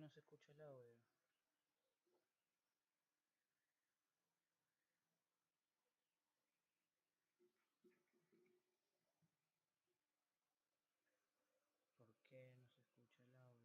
no se escucha el audio? ¿Por qué no se escucha el audio?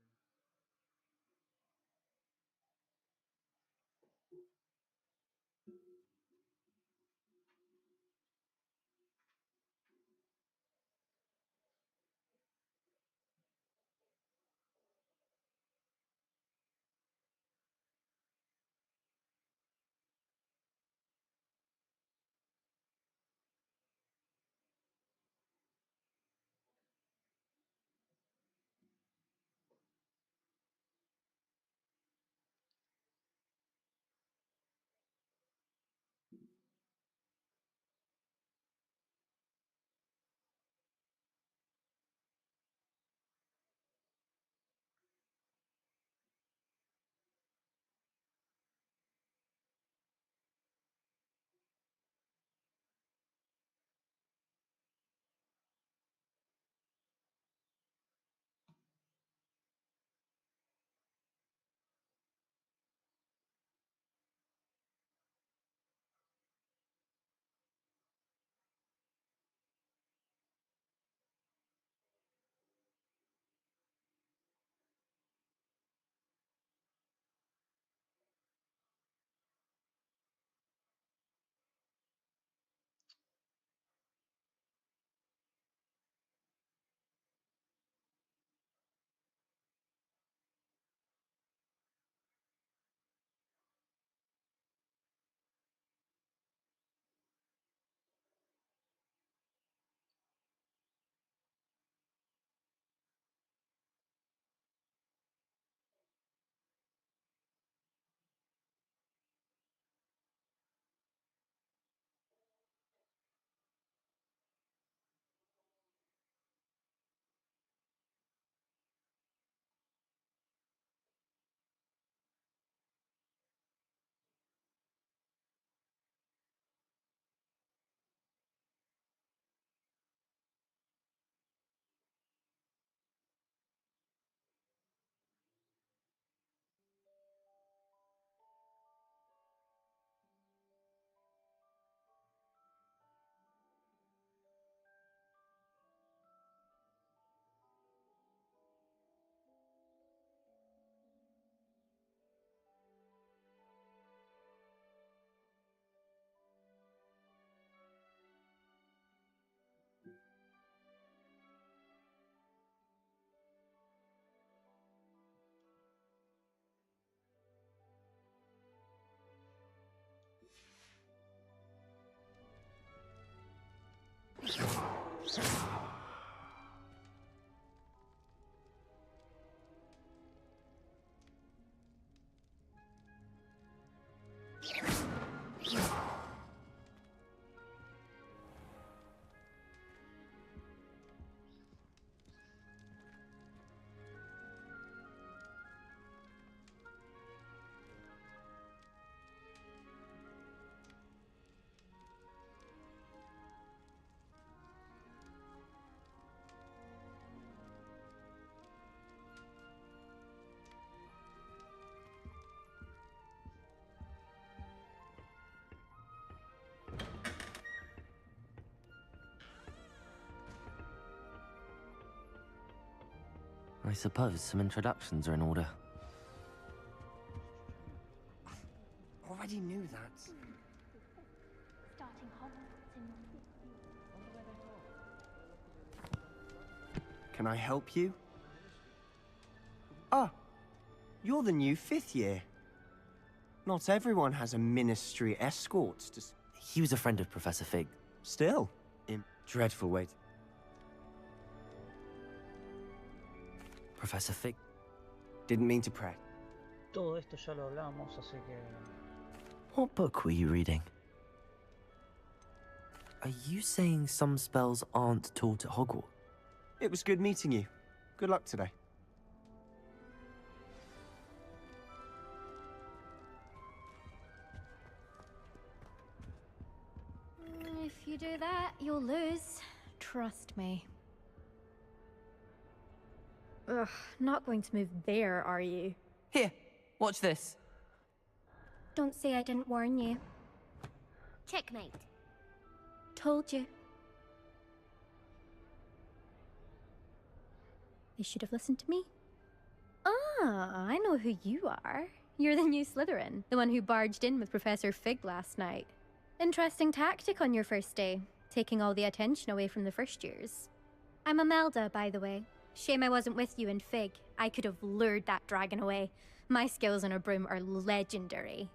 I suppose some introductions are in order. Already knew that. Starting Hogwarts in your fifth year. Can I help you? Ah, you're the new fifth year. Not everyone has a ministry escort to... He was a friend of Professor Fig. Still, dreadful wait. Professor Fig? Didn't mean to pray. Todo esto ya lo hablamos, así que... What book were you reading? Are you saying some spells aren't taught at Hogwarts? It was good meeting you. Good luck today. If you do that, you'll lose. Trust me. Ugh, not going to move there, are you? Here, watch this. Don't say I didn't warn you. Checkmate. Told you. They should have listened to me. Ah, I know who you are. You're the new Slytherin, the one who barged in with Professor Fig last night. Interesting tactic on your first day, taking all the attention away from the first years. I'm Imelda, by the way. Shame I wasn't with you in Fig. I could have lured that dragon away. My skills on a broom are legendary.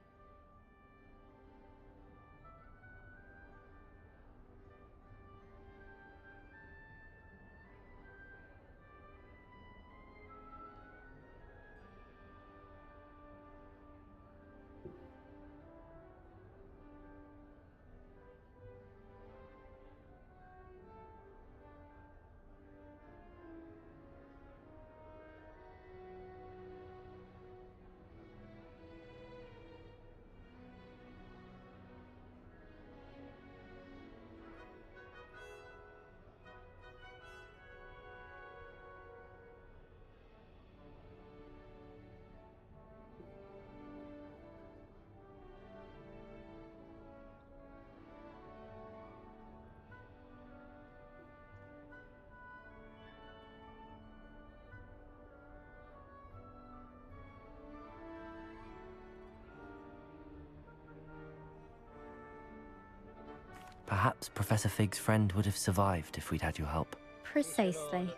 Perhaps Professor Fig's friend would have survived if we'd had your help. Precisely.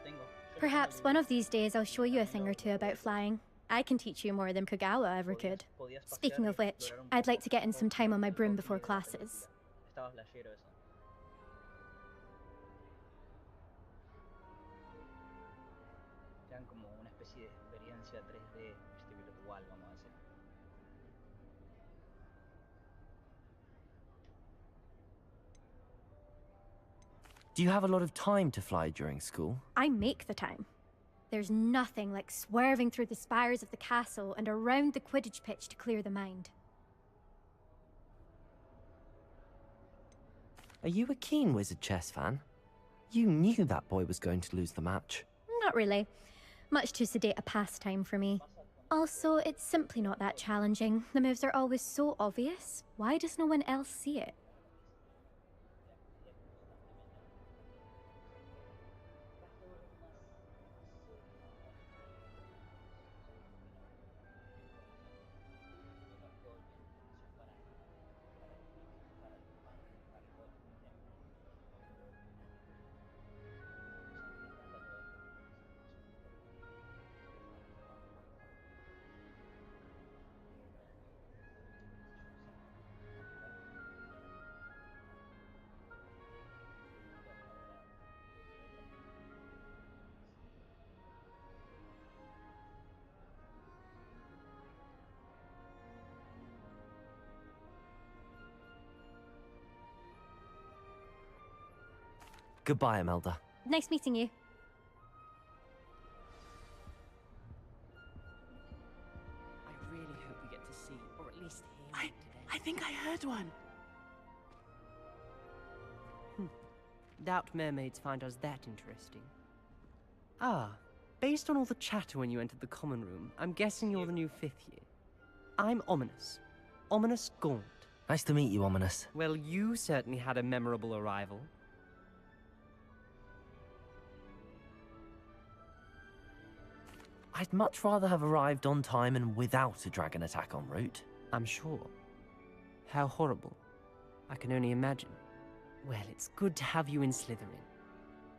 Perhaps one of these days I'll show you a thing or two about flying. I can teach you more than Kagawa ever could. Speaking of which, I'd like to get in some time on my broom before classes. Estaba flashero eso. Eran como una especie de experiencia 3D, virtual, vamos a decir. Do you have a lot of time to fly during school? I make the time. There's nothing like swerving through the spires of the castle and around the Quidditch pitch to clear the mind. Are you a keen Wizard chess fan? You knew that boy was going to lose the match. Not really. Much too sedate a pastime for me. Also, it's simply not that challenging. The moves are always so obvious. Why does no one else see it? Goodbye, Imelda. Nice meeting you. I really hope we get to see, or at least hear it today. I think I heard one. Doubt mermaids find us that interesting. Ah, based on all the chatter when you entered the common room, I'm guessing you're the new 5th year. I'm Ominous. Ominous Gaunt. Nice to meet you, Ominous. Well, you certainly had a memorable arrival. I'd much rather have arrived on time and without a dragon attack en route. I'm sure. How horrible. I can only imagine. Well, it's good to have you in Slytherin.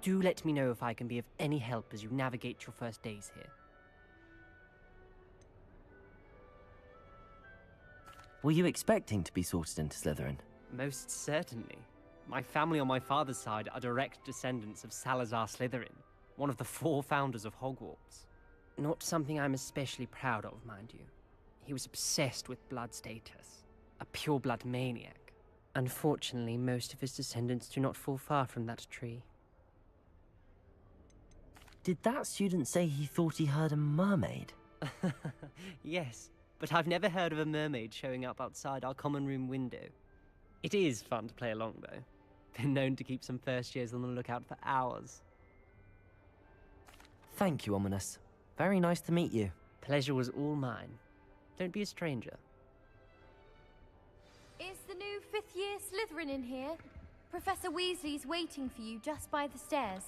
Do let me know if I can be of any help as you navigate your first days here. Were you expecting to be sorted into Slytherin? Most certainly. My family on my father's side are direct descendants of Salazar Slytherin, one of the 4 founders of Hogwarts. Not something I'm especially proud of, mind you. He was obsessed with blood status, a pure-blood maniac. Unfortunately, most of his descendants do not fall far from that tree. Did that student say he thought he heard a mermaid? Yes, but I've never heard of a mermaid showing up outside our common room window. It is fun to play along, though. Been known to keep some first years on the lookout for hours. Thank you, Ominous. Very nice to meet you. pleasure was all mine. Don't be a stranger. Is the new 5th year Slytherin in here? Professor Weasley's waiting for you just by the stairs.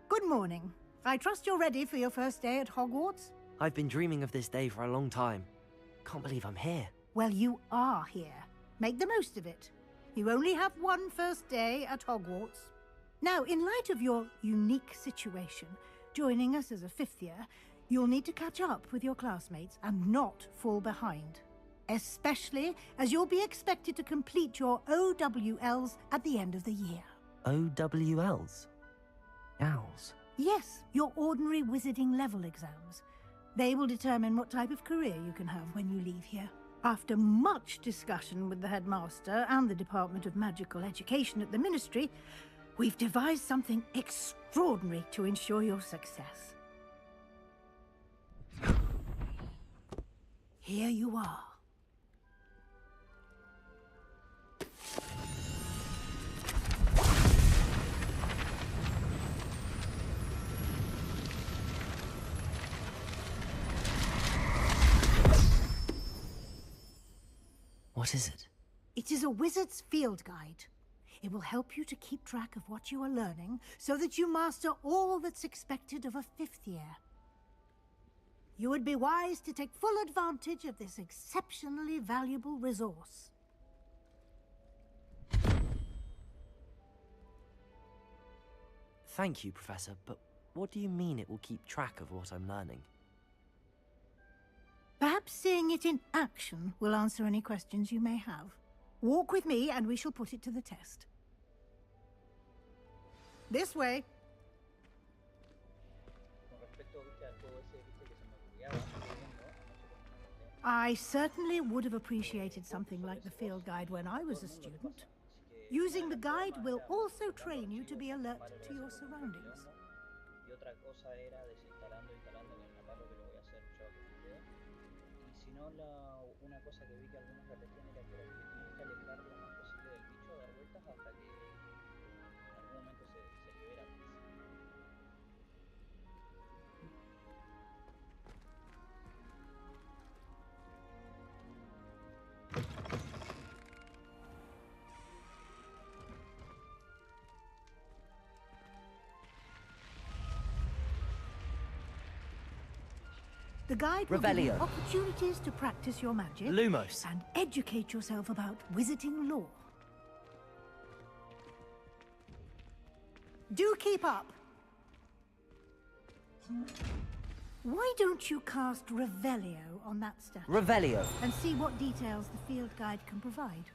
Good morning. I trust you're ready for your first day at Hogwarts? I've been dreaming of this day for a long time. Can't believe I'm here. Well, you are here. Make the most of it. You only have one first day at Hogwarts. Now, in light of your unique situation, joining us as a 5th year, you'll need to catch up with your classmates and not fall behind. Especially as you'll be expected to complete your OWLs at the end of the year. OWLs? Owls? Yes, your ordinary wizarding level exams. They will determine what type of career you can have when you leave here. After much discussion with the headmaster and the Department of Magical Education at the Ministry, we've devised something extraordinary to ensure your success. Here you are. What is it? It is a wizard's field guide. It will help you to keep track of what you are learning so that you master all that's expected of a 5th year. You would be wise to take full advantage of this exceptionally valuable resource. Thank you, Professor, but what do you mean it will keep track of what I'm learning? Perhaps seeing it in action will answer any questions you may have. Walk with me and we shall put it to the test. This way. Con respecto, viste, al juego ese, viste, que se me bugueaba, estoy viendo anoche I certainly would have appreciated something like the field guide when I was a student. Using the guide will also train you to be alert to your surroundings. y otra cosa era desinstalando, instalando, que me acuerdo que lo voy a hacer yo que me quedo. Y si no, una cosa que vi que algunos repetían era que tenías que alejar lo más posible del bicho, dar vueltas hasta que en algún momento se libera. The guide will give you Revelio. opportunities to practice your magic Lumos. and educate yourself about wizarding lore. Do keep up. Why don't you cast Revelio on that statue Revelio. and see what details the field guide can provide?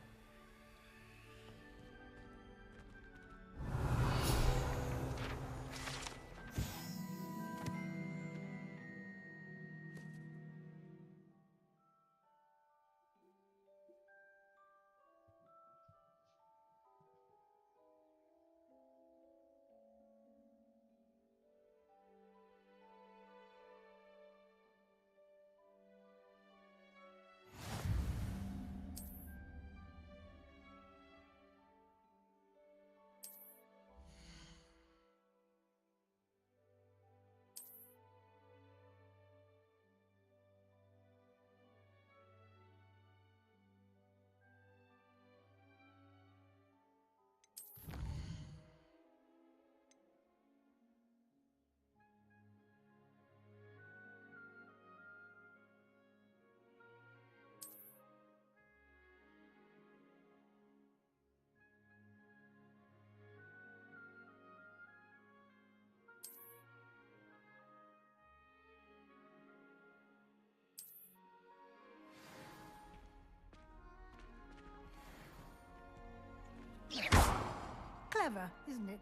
Clever, isn't it?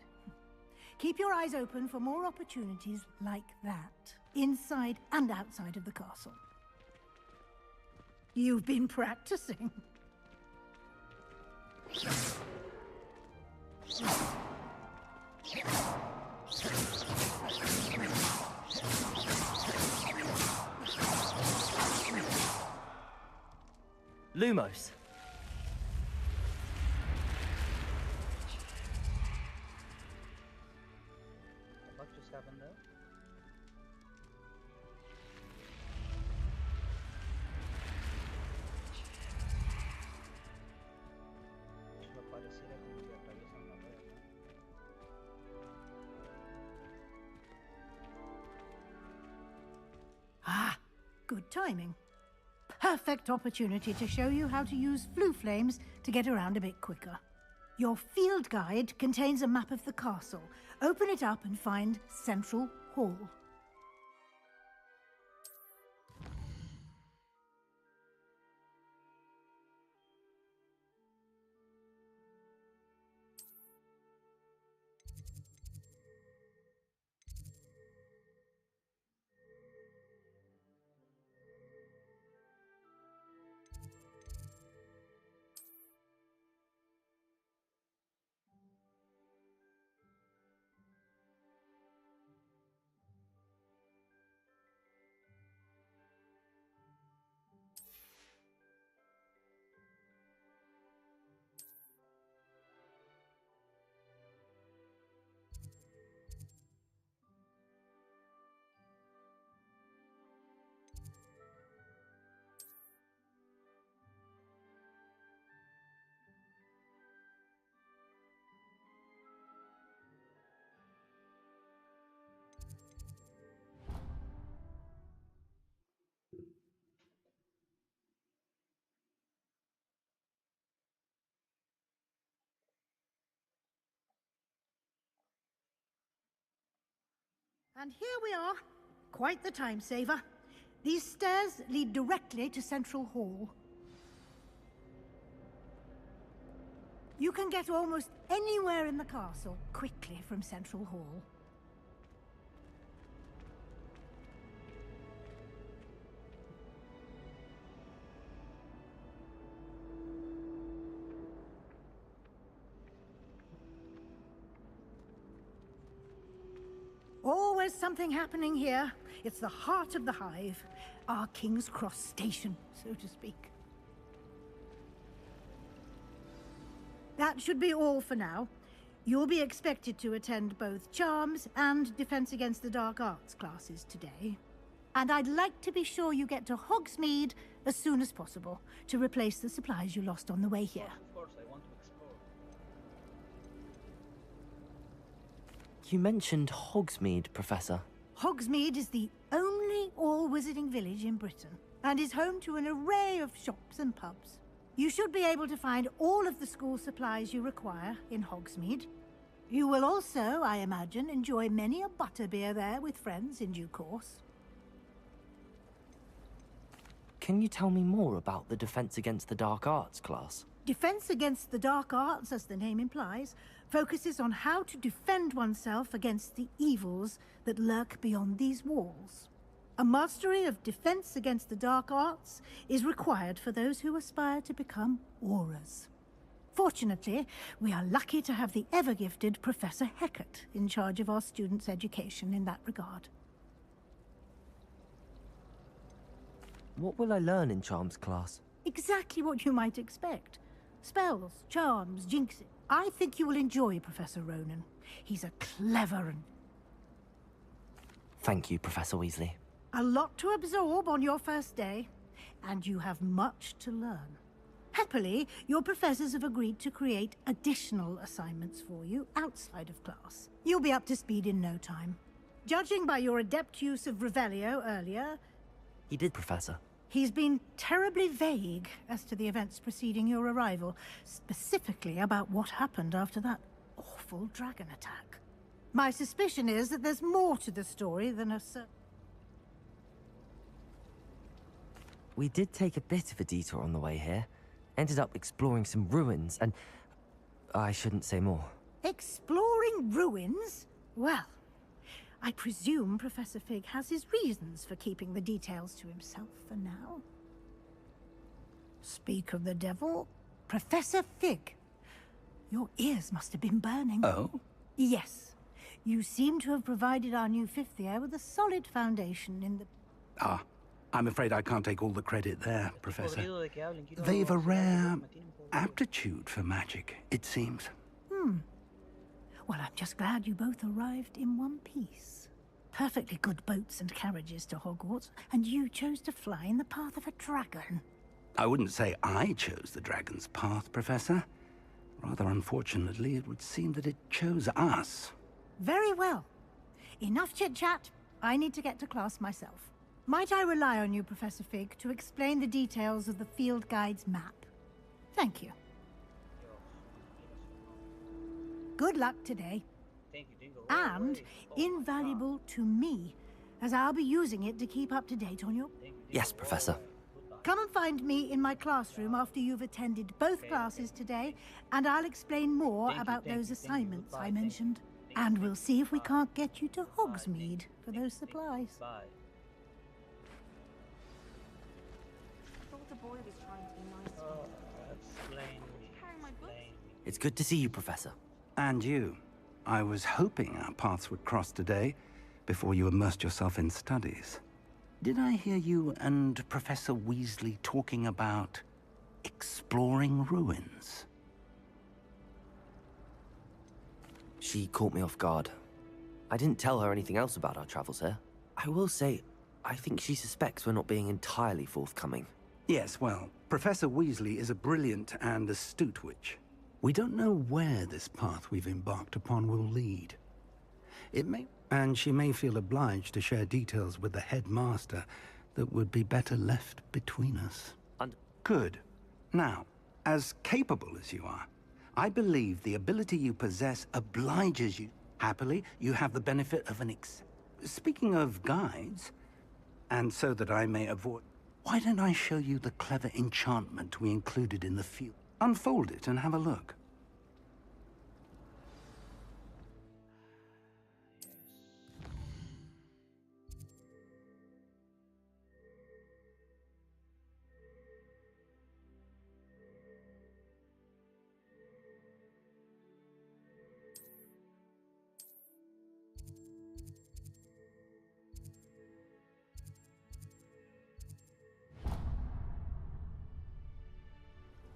Keep your eyes open for more opportunities like that, inside and outside of the castle. You've been practicing. Lumos. What just happened there? Eso pareciera como que atraviesan la red, ¿no? Ah, good timing. Perfect opportunity to show you how to use flue flames to get around a bit quicker. Your field guide contains a map of the castle. Open it up and find Central Hall. And here we are. Quite the time saver. These stairs lead directly to Central Hall. You can get almost anywhere in the castle quickly from Central Hall. Always something happening here. It's the heart of the hive. Our King's Cross station, so to speak. That should be all for now. You'll be expected to attend both Charms and Defense Against the Dark Arts classes today. And I'd like to be sure you get to Hogsmeade as soon as possible to replace the supplies you lost on the way here. Of course, I want to explore. You mentioned Hogsmeade, Professor. Hogsmeade is the only all-wizarding village in Britain and is home to an array of shops and pubs. You should be able to find all of the school supplies you require in Hogsmeade. You will also, I imagine, enjoy many a butterbeer there with friends in due course. Can you tell me more about the Defense Against the Dark Arts class? Defense Against the Dark Arts, as the name implies, focuses on how to defend oneself against the evils that lurk beyond these walls. A mastery of Defense Against the Dark Arts is required for those who aspire to become Aurors. Fortunately, we are lucky to have the ever-gifted Professor Hecat in charge of our students' education in that regard. What will I learn in Charms class? Exactly what you might expect. Spells, charms, jinxes. I think you will enjoy Professor Ronan. He's a clever and... Thank you, Professor Weasley. A lot to absorb on your first day, and you have much to learn. Happily, your professors have agreed to create additional assignments for you outside of class. You'll be up to speed in no time. Judging by your adept use of Revelio earlier, He did, Professor. he's been terribly vague as to the events preceding your arrival, specifically about what happened after that awful dragon attack. My suspicion is that there's more to the story than a certain... We did take a bit of a detour on the way here. Ended up exploring some ruins, and I shouldn't say more. Exploring ruins? Well, I presume Professor Fig has his reasons for keeping the details to himself for now. Speak of the devil, Professor Fig. Your ears must have been burning. Oh? Yes. You seem to have provided our new fifth year with a solid foundation in the... Ah, I'm afraid I can't take all the credit there, Professor. Podrido de que hablen, quiero They've a hacer algo, rare me tienen podrido. aptitude for magic, it seems. Well, I'm just glad you both arrived in one piece. Perfectly good boats and carriages to Hogwarts, and you chose to fly in the path of a dragon. I wouldn't say I chose the dragon's path, Professor. Rather unfortunately, it would seem that it chose us. Very well. Enough chit-chat. I need to get to class myself. Might I rely on you, Professor Fig, to explain the details of the field guide's map? Thank you. Good luck today. Thank you, Dingo. And Oh my invaluable to me, as I'll be using it to keep up to date on your... God. Thank you, Dingo. Yes, Professor. Goodbye. Come and find me in my classroom after you've attended both classes today, and I'll explain more Thank you, about thank those you, thank you. assignments Goodbye, I thank you. mentioned. Thank you, And thank we'll you. see if we Goodbye. can't get you to Goodbye, thank you, Hogsmeade for thank you, those thank you. supplies. Bye. Thought the boy was trying to be nice to me. Explain me. Carry my books? Explain me. It's good to see you, Professor. And you. I was hoping our paths would cross today, before you immersed yourself in studies. Did I hear you and Professor Weasley talking about exploring ruins? She caught me off guard. I didn't tell her anything else about our travels here. I will say, I think she suspects we're not being entirely forthcoming. Yes, well, Professor Weasley is a brilliant and astute witch. We don't know where this path we've embarked upon will lead. And she may feel obliged to share details with the headmaster that would be better left between us. Good. Now, as capable as you are, I believe the ability you possess obliges you. Happily, you have the benefit of an Speaking of guides, and so that I may avoid... Why don't I show you the clever enchantment we included in the field? Unfold it and have a look.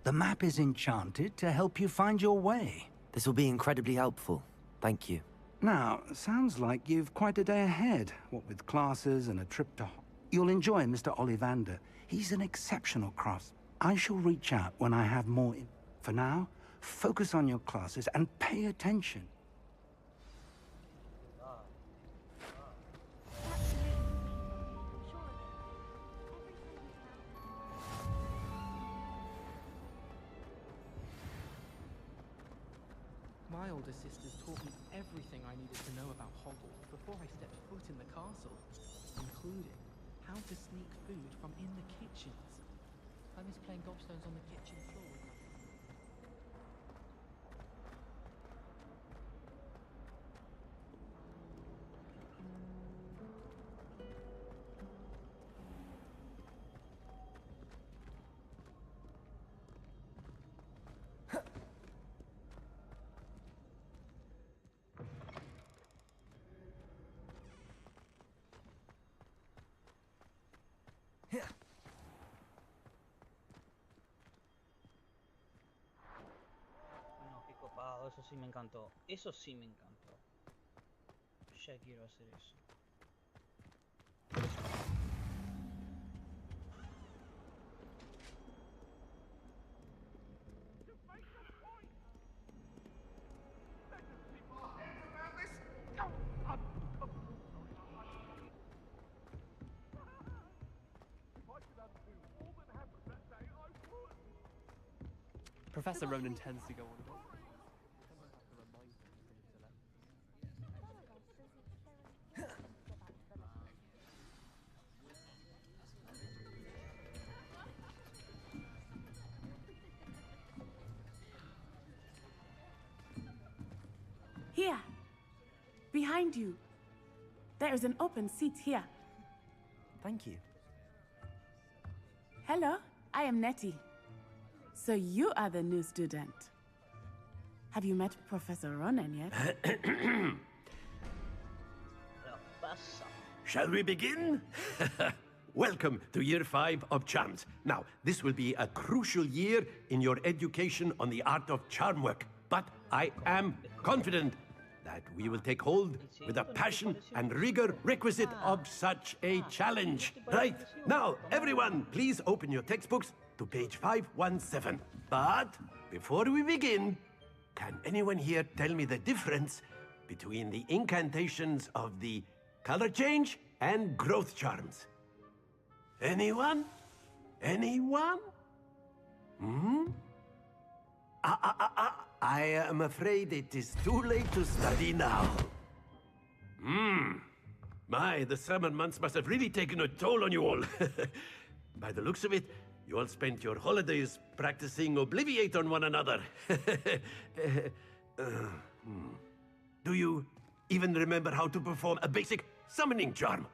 The map is enchanted to help you find your way. This will be incredibly helpful. Thank you. Now, sounds like you've quite a day ahead, what with classes and a trip to... You'll enjoy Mr. Ollivander. He's an exceptional craftsman. I shall reach out when I have more... For now, focus on your classes and pay attention. My older sisters taught me everything I needed to know about Hogwarts before I stepped foot in the castle, including how to sneak food from in the kitchens. I miss playing gobstones on the kitchen floor with my... Bueno, qué copado, eso sí me encantó. Eso sí me encantó. Ya quiero hacer eso. Professor Ronan tends to go on a bit. Someone has to remind him to bring it to them. Here, behind you. There is an open seat here. Thank you. Hello, I am Nettie. So you are the new student. Have you met Professor Ronan yet? Awesome. Shall we begin? Welcome to Year 5 of Charms. Now, this will be a crucial year in your education on the art of charm work. But I am confident that we will take hold with the passion and rigor requisite of such a challenge. Right, now, everyone, please open your textbooks to page 517. But before we begin, can anyone here tell me the difference between the incantations of the color change and growth charms? Anyone? Anyone? Hmm? I am afraid it is too late to study now. My, the summer months must have really taken a toll on you all. By the looks of it, you all spent your holidays practicing Obliviate on one another. Do you even remember how to perform a basic summoning charm?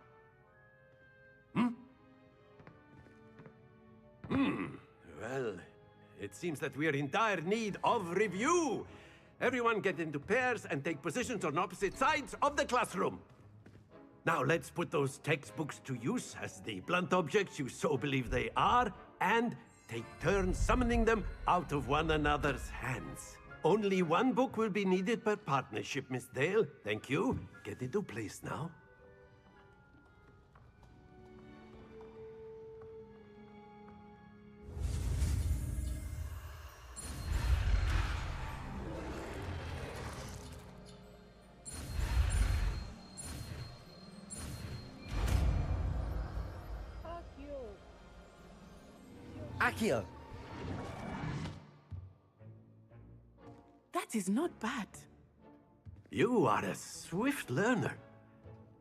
Well, it seems that we are in dire need of review. Everyone get into pairs and take positions on opposite sides of the classroom. Now let's put those textbooks to use as the blunt objects you so believe they are, and take turns summoning them out of one another's hands. Only one book will be needed per partnership, Miss Dale. Thank you. Get into place now. Accio! That is not bad. You are a swift learner.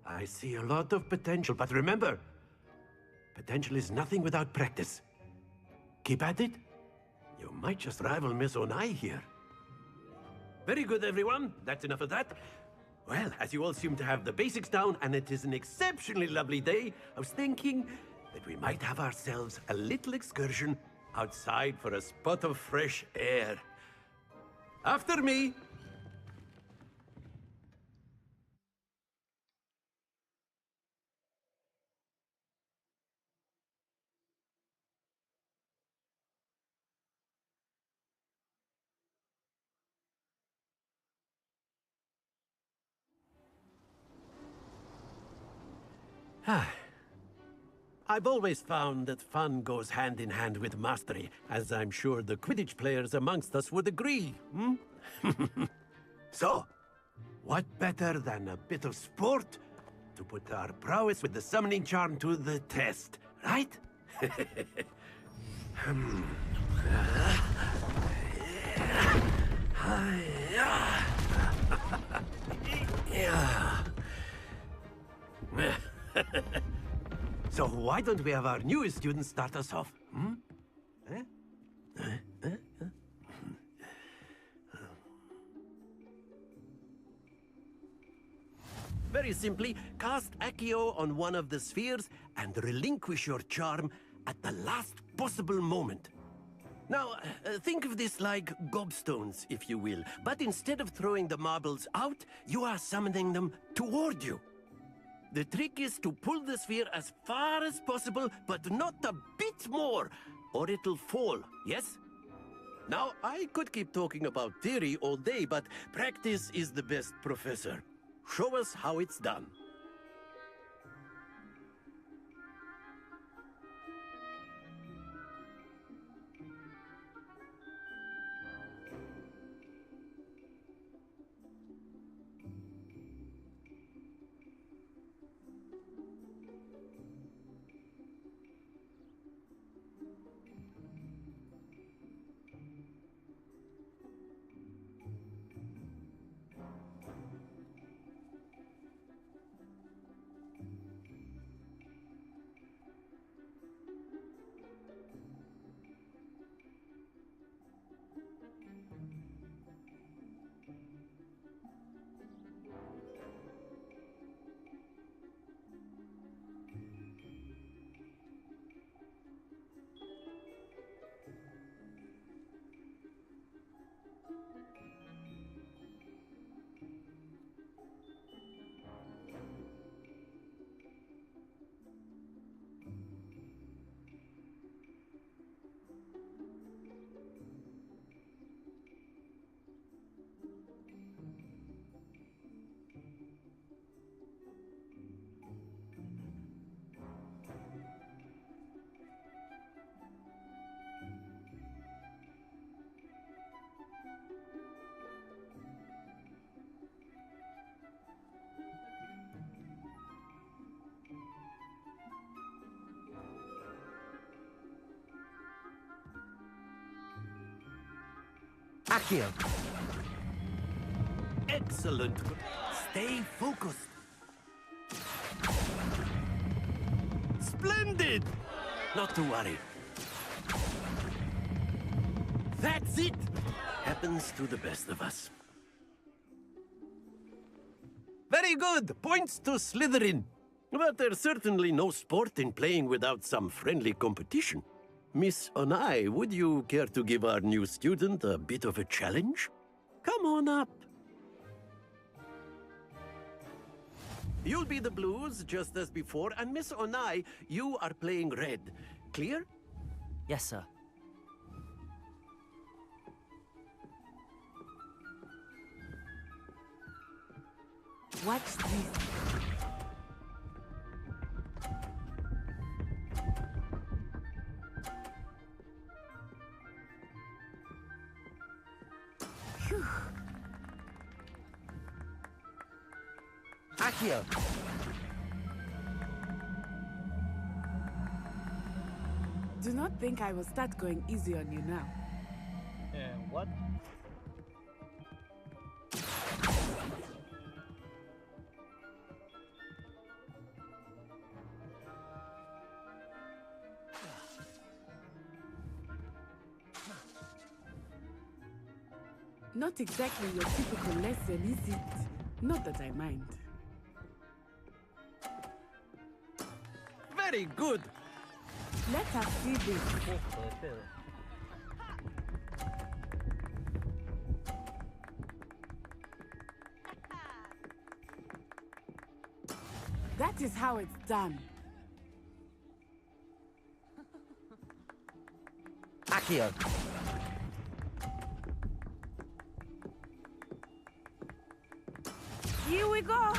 I see a lot of potential, but remember, potential is nothing without practice. Keep at it. You might just rival Miss Onai here. Very good, everyone. That's enough of that. Well, as you all seem to have the basics down, and it is an exceptionally lovely day, I was thinking that we might have ourselves a little excursion outside for a spot of fresh air. After me! I've always found that fun goes hand in hand with mastery, as I'm sure the Quidditch players amongst us would agree, So, what better than a bit of sport to put our prowess with the summoning charm to the test, right? So why don't we have our newest student start us off? Very simply, cast Accio on one of the spheres and relinquish your charm at the last possible moment. Now, think of this like gobstones, if you will, but instead of throwing the marbles out, you are summoning them toward you. The trick is to pull the sphere as far as possible, but not a bit more, or it'll fall, yes? Now, I could keep talking about theory all day, but practice is the best professor. Show us how it's done. Accio. Excellent. Stay focused. Splendid! Not to worry. That's it! Happens to the best of us. Very good! Points to Slytherin. But there's certainly no sport in playing without some friendly competition. Miss Onai, would you care to give our new student a bit of a challenge? Come on up. You'll be the blues, just as before, and Miss Onai, you are playing red. Clear? Yes, sir. Watch this. Phew. Accio. Do not think I will start going easy on you now. What? Not exactly your typical lesson, is it? Not that I mind. Very good. Let us see this. Justo de pedo. That is how it's done. Accio. Here we go.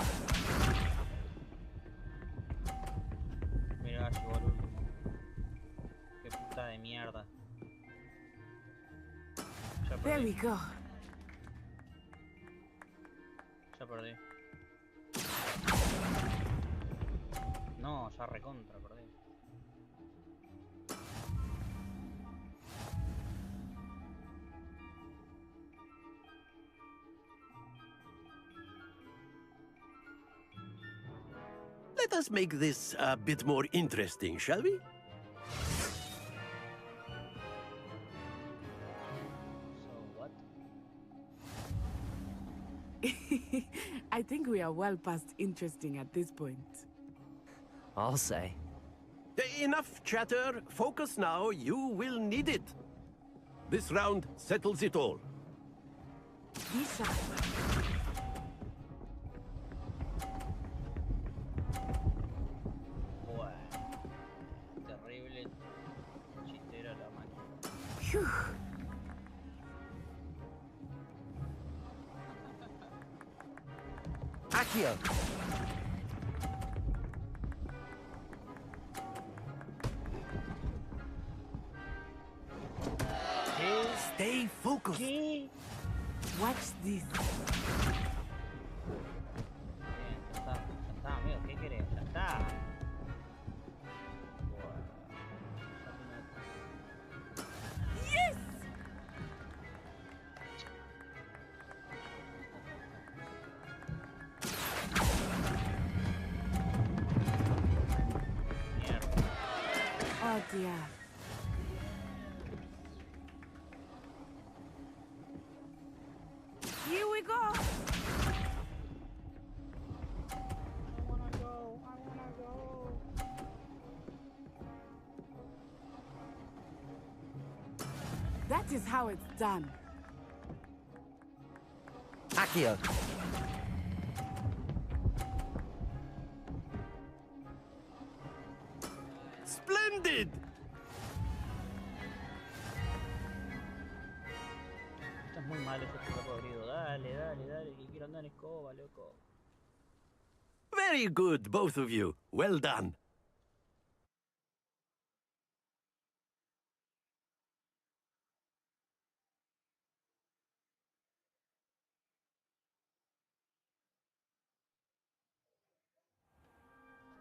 Mira, llegó el último. Qué puta de mierda. Ya There we perdí. go. Ya perdí. No, ya recontra perdí. Let us make this a bit more interesting, shall we? So what? I think we are well past interesting at this point. I'll say. Enough chatter. Focus now. You will need it. This round settles it all. Be sharp. Buah. Terrible chistera la máquina. Phew. Accio. Stay focused. ¿Qué? Watch this. Bien, ya está, amigo, ¿qué querés? Ya está. Buah. Yes! Mierda. Oh dear. Here we go. I wanna go. That is how it's done. Accio. Splendid. Esto es muy malo, este está podrido. Dale, que quiero andar en escoba, loco. Very good, both of you. Well done.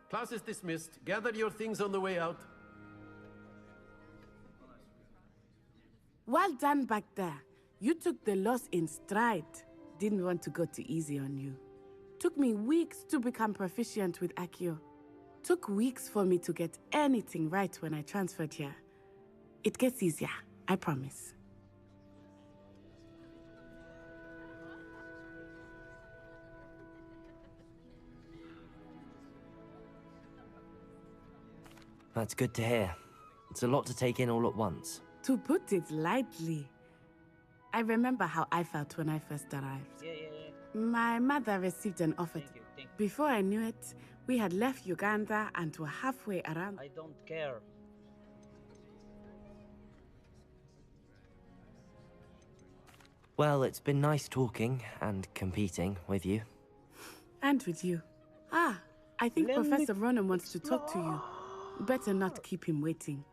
Class is dismissed. Gather your things on the way out. Well done back there. You took the loss in stride. Didn't want to go too easy on you. Took me weeks to become proficient with Accio. Took weeks for me to get anything right when I transferred here. It gets easier, I promise. That's good to hear. It's a lot to take in all at once. To put it lightly, I remember how I felt when I first arrived. Yeah. My mother received an offer. Thank you. Before I knew it, we had left Uganda and were halfway around. I don't care. Well, it's been nice talking and competing with you. And with you. Ah, I think Professor Ronan wants to talk to you. Better not keep him waiting.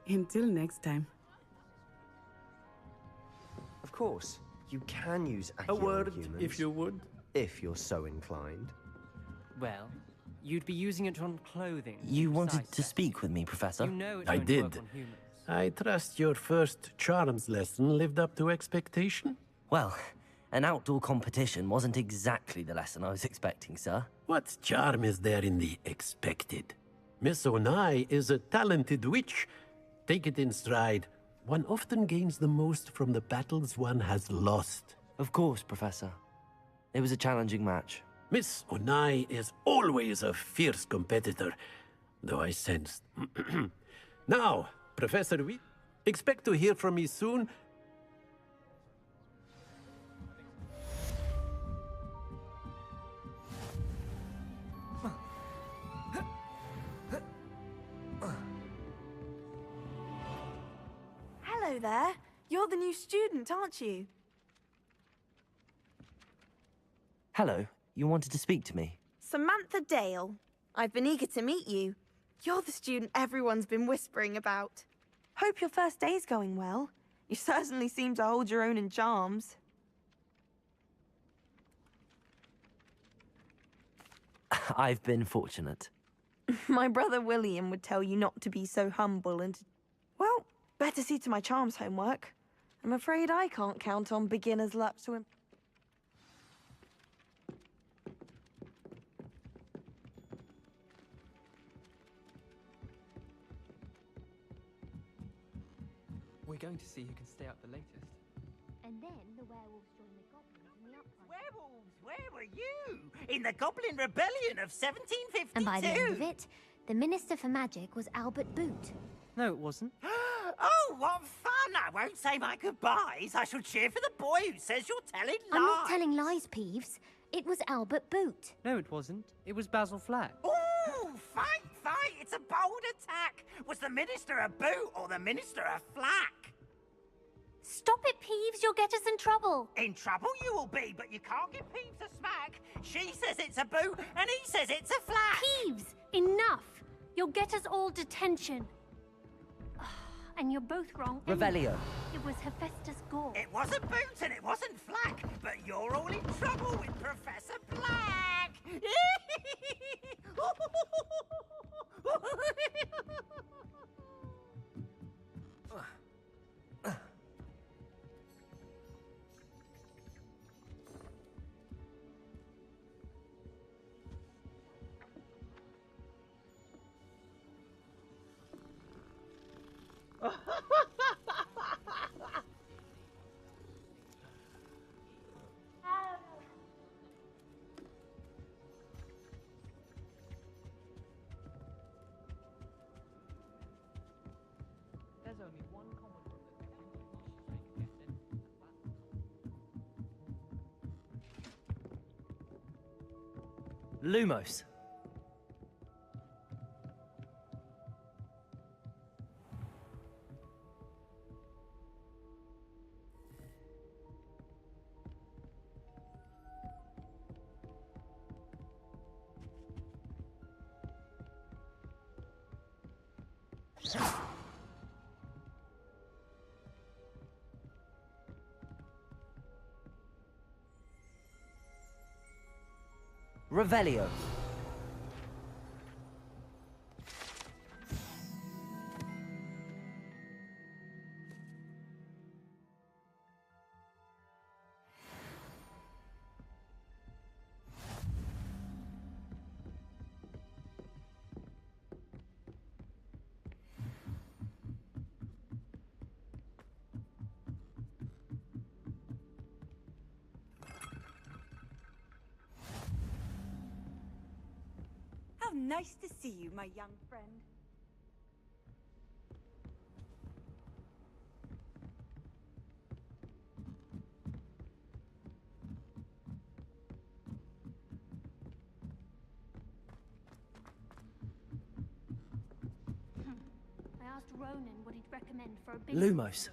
Until next time. Of course, you can use A Accio word, on humans, if you would. if you're so inclined. Well, you'd be using it on clothing. You wanted besides to sex. speak with me, Professor? You know it I won't did. work on humans. I trust your first charms lesson lived up to expectation? Well, an outdoor competition wasn't exactly the lesson I was expecting, sir. What charm is there in the expected? Miss Onai is a talented witch. Take it in stride. One often gains the most from the battles one has lost. Of course, Professor. It was a challenging match. Miss Onai is always a fierce competitor, though I sensed. Now, Professor Wheat, expect to hear from me soon. Hello there. You're the new student, aren't you? Hello, you wanted to speak to me? Samantha Dale. I've been eager to meet you. You're the student everyone's been whispering about. Hope your first day's going well. You certainly seem to hold your own in charms. I've been fortunate. My brother William would tell you not to be so humble and... Well, better see to my charms homework. I'm afraid I can't count on beginner's luck to... We're going to see who can stay up the latest. And then the werewolves join the goblins in the uprising. Werewolves, where were you? In the Goblin Rebellion of 1752? And by the end of it, the Minister for Magic was Albert Boot. No, it wasn't. Oh, what fun! I won't say my goodbyes. I shall cheer for the boy who says you're telling lies. I'm not telling lies, Peeves. It was Albert Boot. No, it wasn't. It was Basil Flack. Ooh, fight, fight! It's a bold attack. Was the Minister a boot or the Minister a flack? Stop it, Peeves. You'll get us in trouble. In trouble you will be, but you can't give Peeves a smack. She says it's a boot, and he says it's a flack. Peeves, enough. You'll get us all detention. And you're both wrong. Revelio. It was Hephaestus Gore. It wasn't boot and it wasn't flack, but you're all in trouble with Professor Black. There's only one common room that Lumos. Revelio. Nice to see you, my young friend. I asked Ronan what he'd recommend for a big Lumos.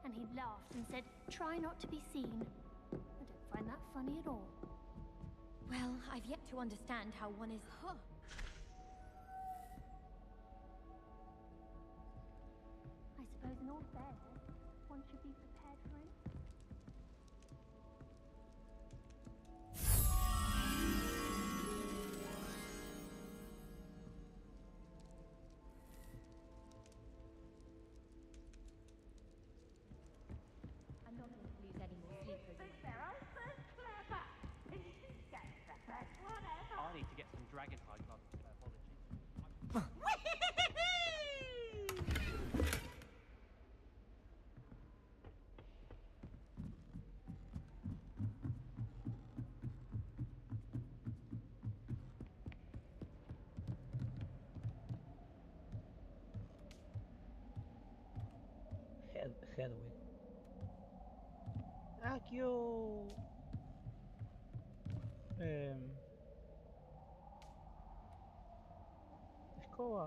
and he laughed and said, try not to be seen. I don't find that funny at all. Well, I've yet to understand how one is... I suppose in all fairness, one should be prepared for it. I'm not going to lose any more sleep over I need to get some Dragonhide gloves for biology. Hedwig. Akio. Escoba.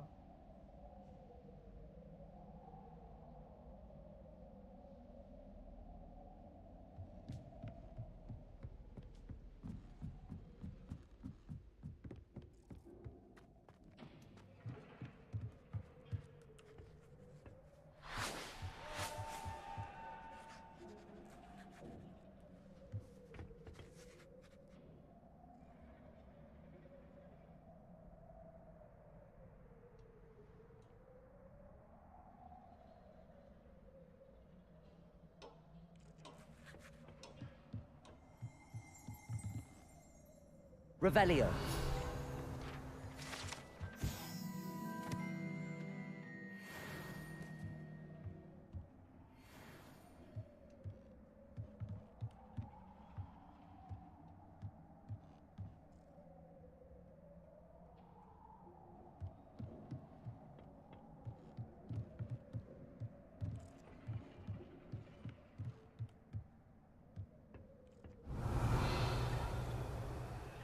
Revelio.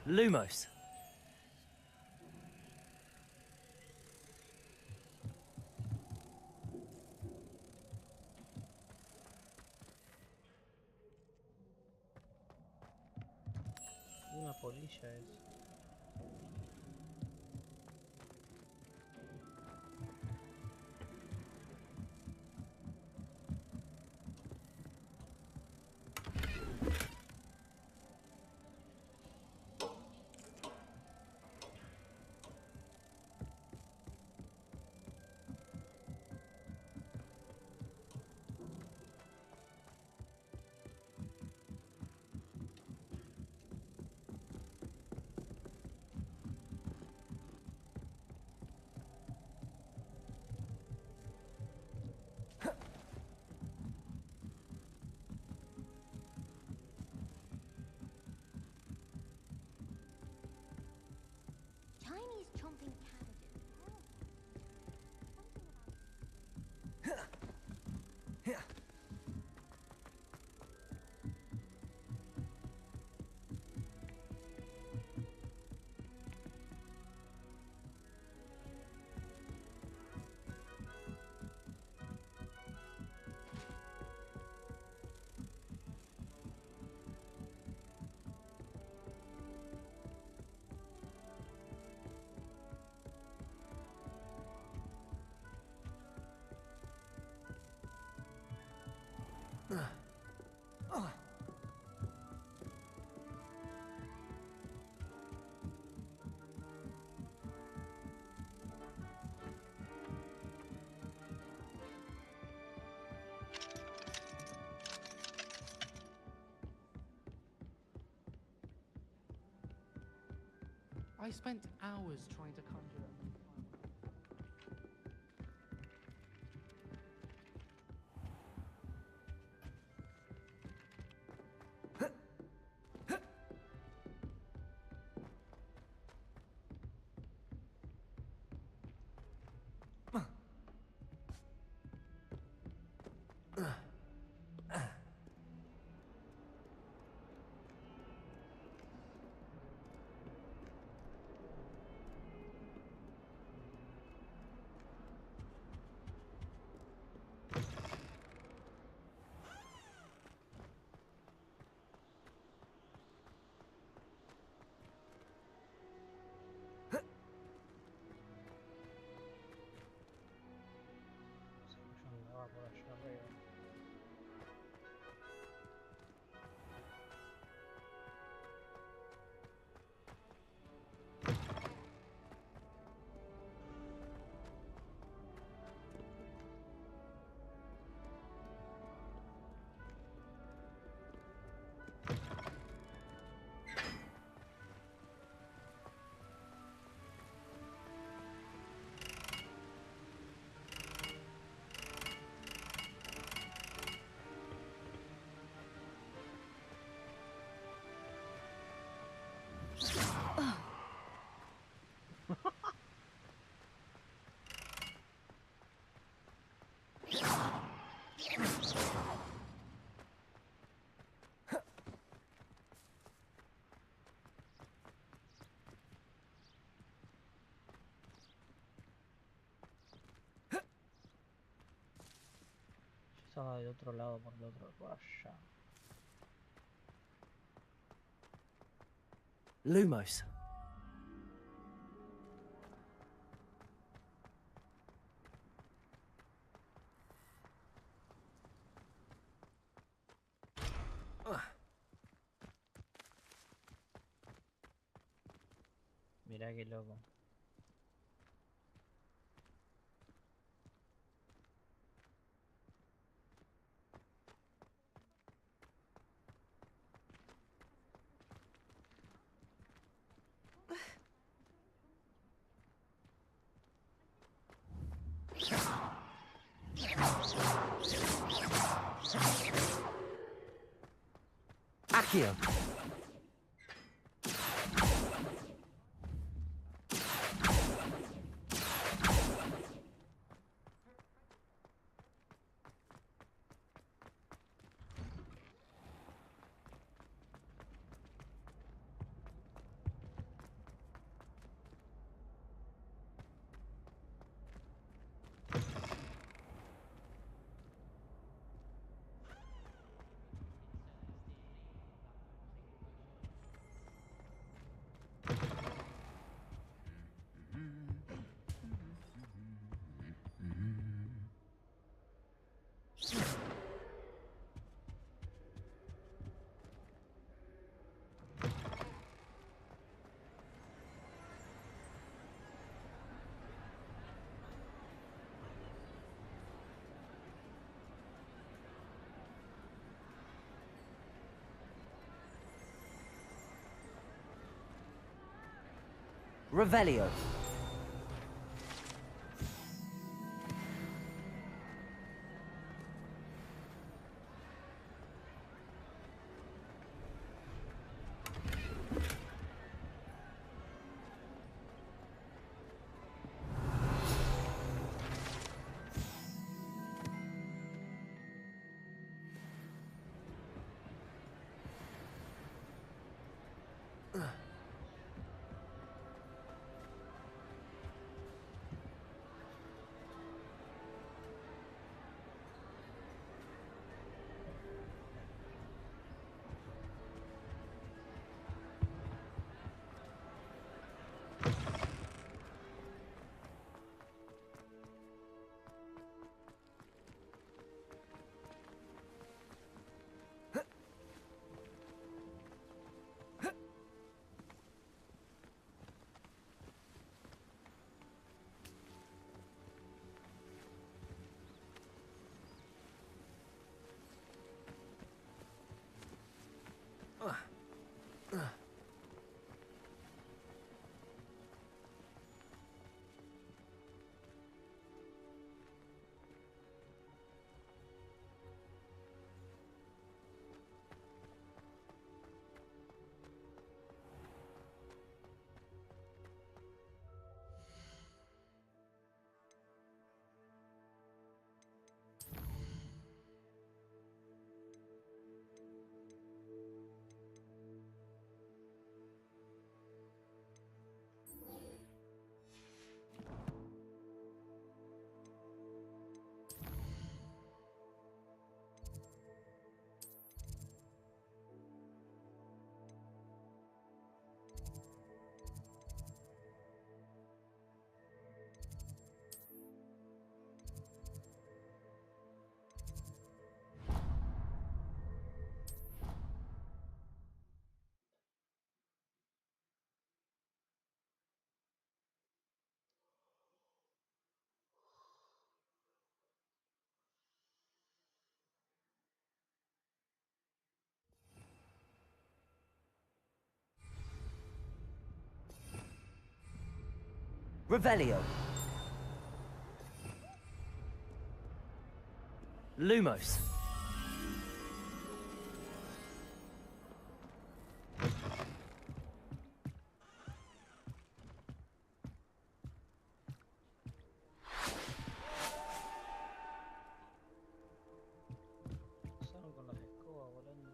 Lumos. Una polilla es. Chinese chomping cabbages. I spent hours trying to conjure up. Estaba del otro lado, por el otro, por allá. Lumos. Mirá qué loco. Accio. Revelio. Revelio. Lumos. Pasaron con las escobas volando.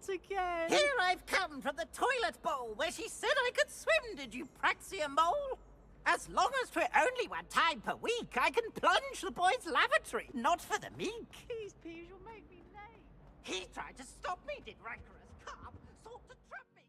Not again! Here I've come from the toilet bowl where she said I could swim, did you praxia mole? As long as 'twere only one time per week, I can plunge the boys' lavatory, not for the meek. Please, Peas, you'll make me late. He tried to stop me, did rancorous carp, sought to trap me.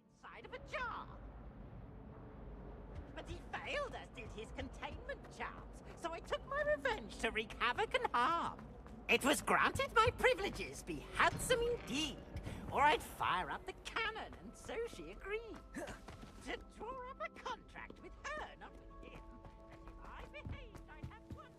Inside of a jar. But he failed, as did his containment charms, so I took my revenge to wreak havoc and harm. It was granted my privileges be handsome indeed, or I'd fire up the cannon, and so she agreed. To draw up a contract with her, not with him, that if I behaved, I'd have one.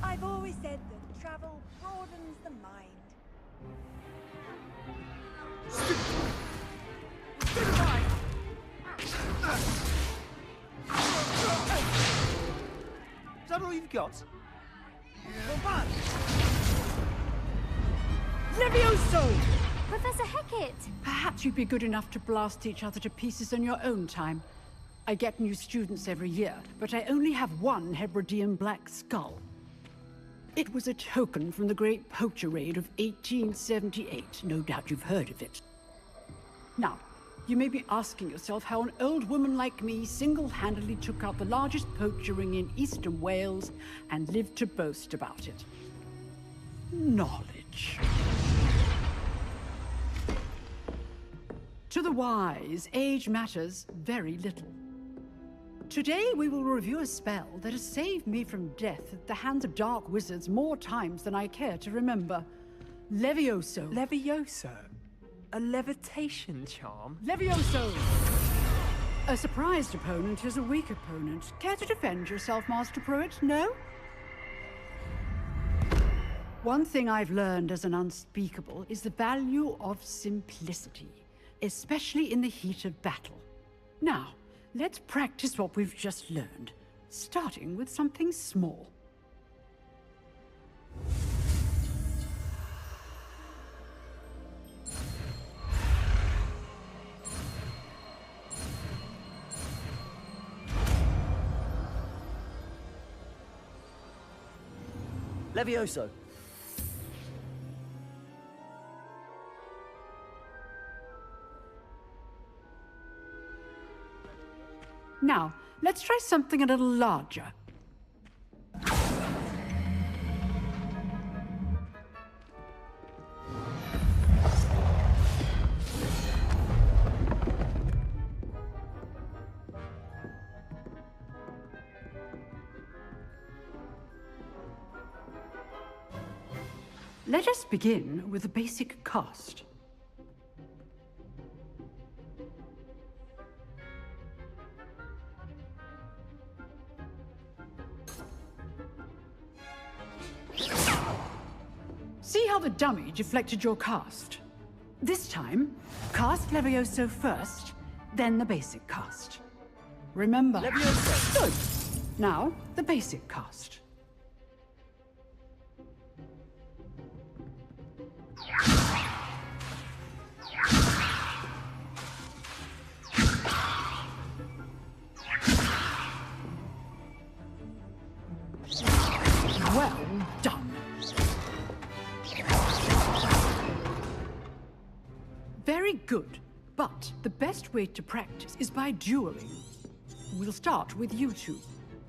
I've always said that travel broadens the mind. Is that all you've got? Levioso! Professor Hecat! Perhaps you'd be good enough to blast each other to pieces in your own time. I get new students every year, but I only have one Hebridean black skull. It was a token from the Great Poacher Raid of 1878. No doubt you've heard of it. Now, you may be asking yourself how an old woman like me single-handedly took out the largest poacher ring in eastern Wales and lived to boast about it. Knowledge. To the wise, age matters very little. Today we will review a spell that has saved me from death at the hands of dark wizards more times than I care to remember. Levioso. Levioso? A levitation charm? Levioso! A surprised opponent is a weak opponent. Care to defend yourself, Master Pruitt? No? One thing I've learned as an unspeakable is the value of simplicity, especially in the heat of battle. Now, let's practice what we've just learned, starting with something small. Levioso. Now, let's try something a little larger. Let us begin with the basic cast. See how the dummy deflected your cast? This time, cast Levioso first, then the basic cast. Remember... Levioso! Good! Now, the basic cast. Well done. Very good, but the best way to practice is by dueling. We'll start with you two.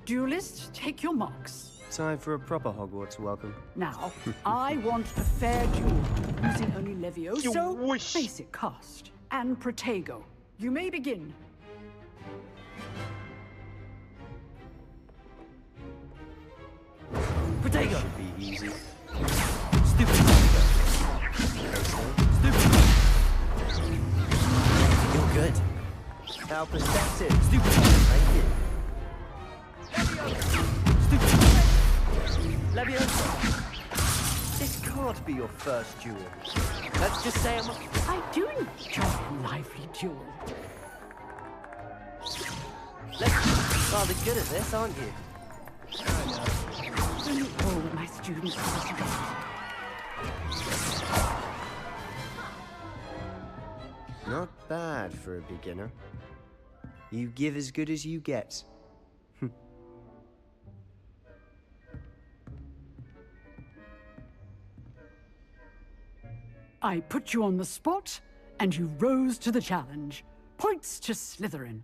Duelists, take your marks. Time for a proper Hogwarts welcome. Now, I want a fair duel, using only Levioso, basic cast, and Protego. You may begin. easy. Stupid. Stupid. You're good. How perceptive. Stupid. Thank you. Stupid. Leviosa. This can't be your first duel. Let's just say I do enjoy a lively duel. Let's rather good at this, aren't you? Only all my students are together. Not bad for a beginner. You give as good as you get. I put you on the spot, and you rose to the challenge. Points to Slytherin.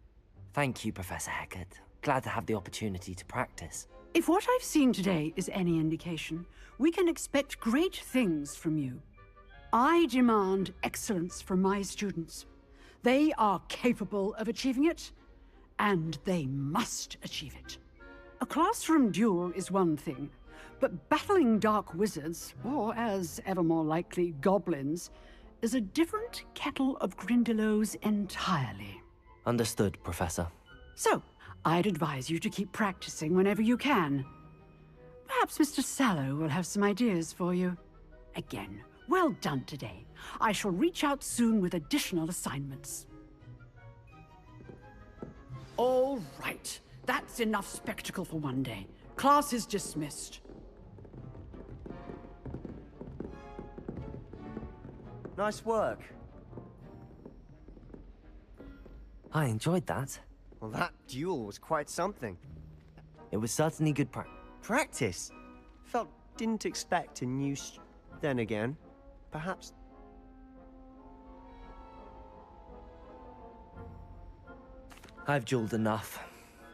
Thank you, Professor Hecat. Glad to have the opportunity to practice. If what I've seen today is any indication, we can expect great things from you. I demand excellence from my students. They are capable of achieving it, and they must achieve it. A classroom duel is one thing, but battling dark wizards, or as ever more likely, goblins, is a different kettle of Grindylows entirely. Understood, Professor. So, I'd advise you to keep practicing whenever you can. Perhaps Mr. Sallow will have some ideas for you. Again, well done today. I shall reach out soon with additional assignments. All right. That's enough spectacle for one day. Class is dismissed. Nice work. I enjoyed that. Well, that duel was quite something. It was certainly good Practice? Didn't expect a new Then again, perhaps... I've dueled enough.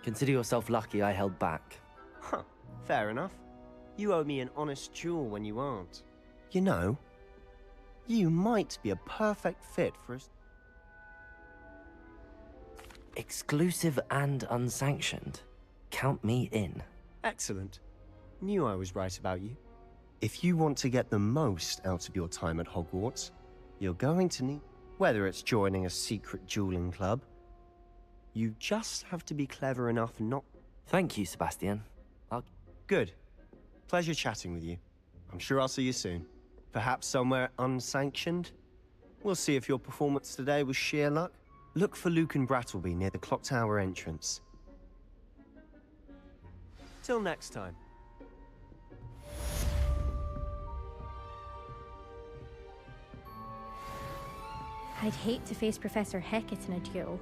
Consider yourself lucky I held back. Huh, fair enough. You owe me an honest duel when you aren't. You know, you might be a perfect fit for us. Exclusive and unsanctioned. Count me in. Excellent. Knew I was right about you. If you want to get the most out of your time at Hogwarts, you're going to need... Whether it's joining a secret dueling club, you just have to be clever enough not... Thank you, Sebastian. Good. Pleasure chatting with you. I'm sure I'll see you soon. Perhaps somewhere unsanctioned? We'll see if your performance today was sheer luck. Look for Luke and Brattleby near the clock tower entrance. Till next time. I'd hate to face Professor Hecat in a duel.